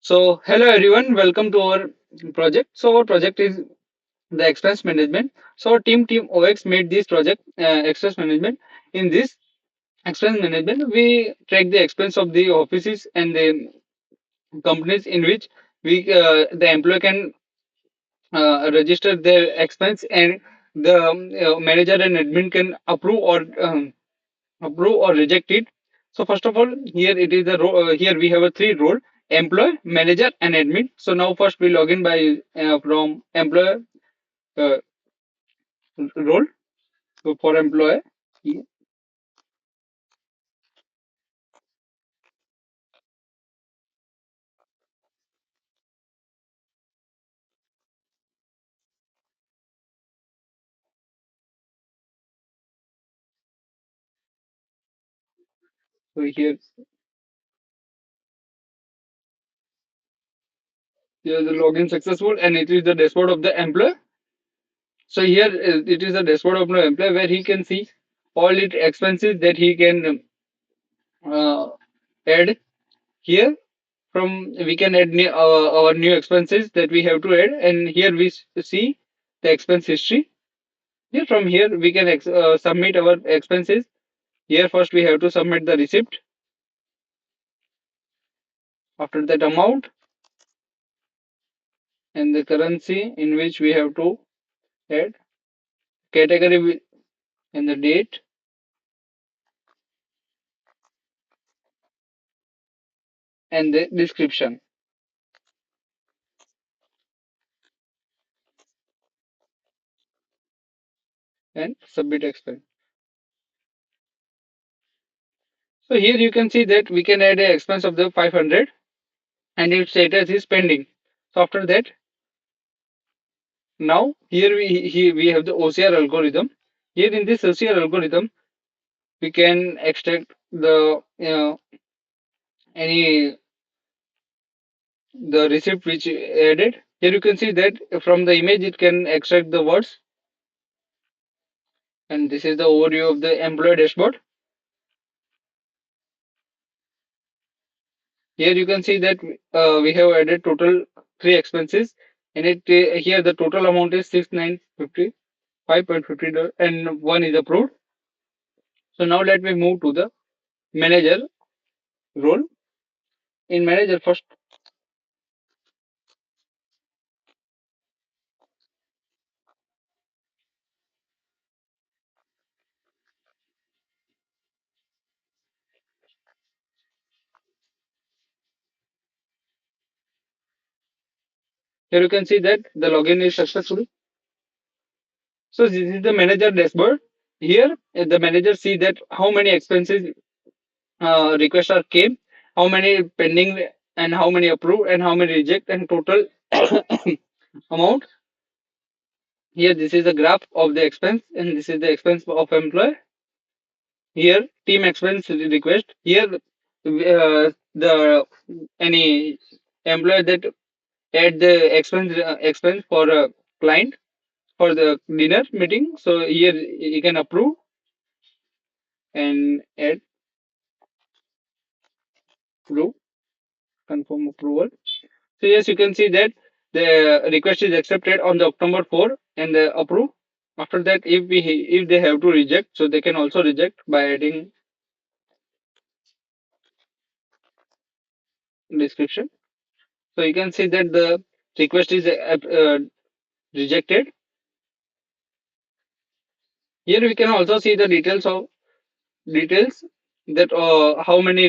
So, hello everyone, welcome to our project. So, our project is the expense management. So, our team OX made this project expense management. In this expense management, we track the expense of the offices and the companies in which the employee can register their expense, and the manager and admin can approve or reject it. So first of all, here it is here we have a three role: employee, manager, and admin. So now first we log in by from employer uh, role. So for employee, so here the login successful, and it is the dashboard of the employer. So here it is the dashboard of the employer where he can see all its expenses that he can uh, add here. From we can add our new expenses that we have to add, and here we see the expense history. Here from here we can submit our expenses. Here first we have to submit the receipt. After that, amount and the currency in which we have to add, category and the date and the description, and submit expense. So here you can see that we can add an expense of the 500, and its status is pending. So after that, now here we have the OCR algorithm. Here in this OCR algorithm, we can extract the any the receipt which added. Here you can see that from the image it can extract the words, and this is the overview of the employee dashboard. Here you can see that we have added total three expenses, and here the total amount is 6955.50 and one is approved. So now let me move to the manager role. In manager first, here you can see that the login is successful. So this is the manager dashboard. Here the manager see that how many expenses requests are came, how many pending, and how many approved, and how many reject, and total amount. Here this is the graph of the expense, and this is the expense of employee. Here team expense request. Here the any employee that add the expense for a client for the dinner meeting. So here you can approve and add approve, confirm approval. So yes, you can see that the request is accepted on the October 4 and approve. After that, if they have to reject, so they can also reject by adding description. So you can see that the request is rejected. Here we can also see the details that how many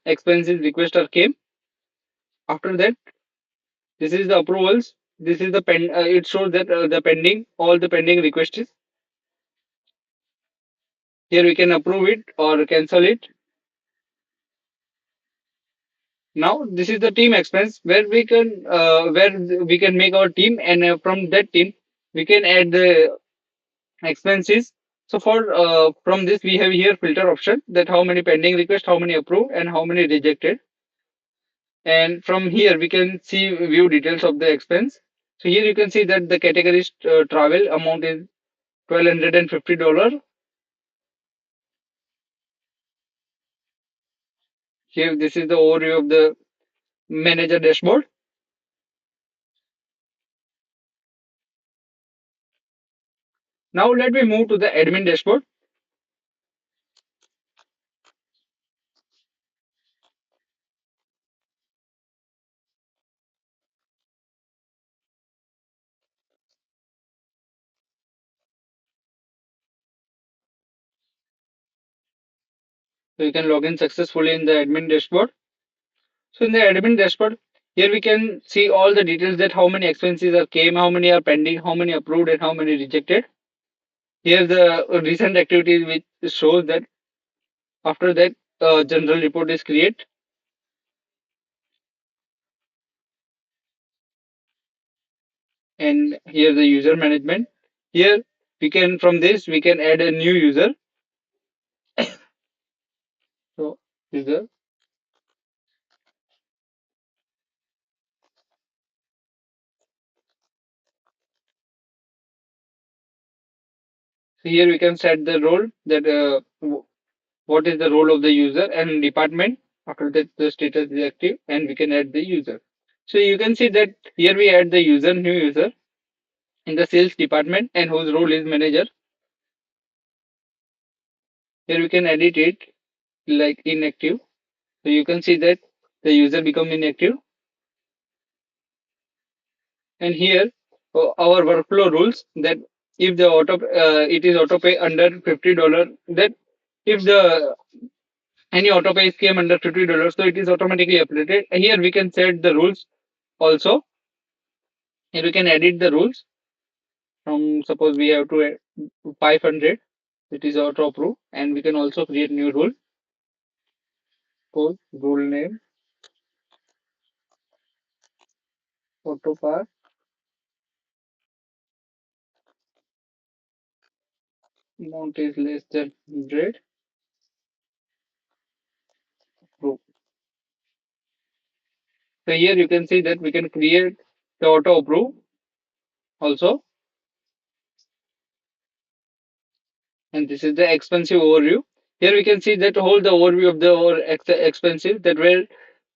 expenses request are came. After that, this is the approvals. This is the pen. It shows that the pending all the pending requests. Here we can approve it or cancel it. Now this is the team expense where we can make our team, and from that team we can add the expenses. So for from this we have here filter option that how many pending requests, how many approved, and how many rejected. And from here we can see view details of the expense. So here you can see that the category is travel amount is $1,250. Here this is the overview of the manager dashboard. Now let me move to the admin dashboard. So you can log in successfully in the admin dashboard. So in the admin dashboard, here we can see all the details that how many expenses are came, how many are pending, how many approved, and how many rejected. Here the recent activity which shows that after that general report is created, and here the user management. Here we can from this we can add a new user. So user. So here we can set the role that what is the role of the user and department. After that the status is active and we can add the user. So you can see that here we add the user, new user in the sales department and whose role is manager. Here we can edit it like inactive. So you can see that the user become inactive. And here our workflow rules that if the it is auto pay under $50, that if the any auto pay came under $50, so it is automatically updated. Here we can set the rules also. Here we can edit the rules from suppose we have to 500, it is auto approve, and we can also create new rule. Suppose rule name auto pass amount is less than 100 approve. So here you can see that we can create the auto approve also, and this is the expensive overview. Here we can see that whole the overview of the whole expensive that where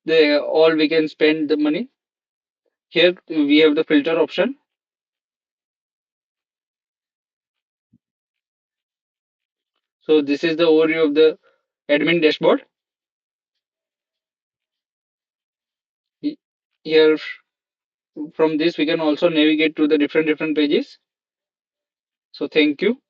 they all we can spend the money. Here we have the filter option. So this is the overview of the admin dashboard. Here from this we can also navigate to the different pages. So thank you.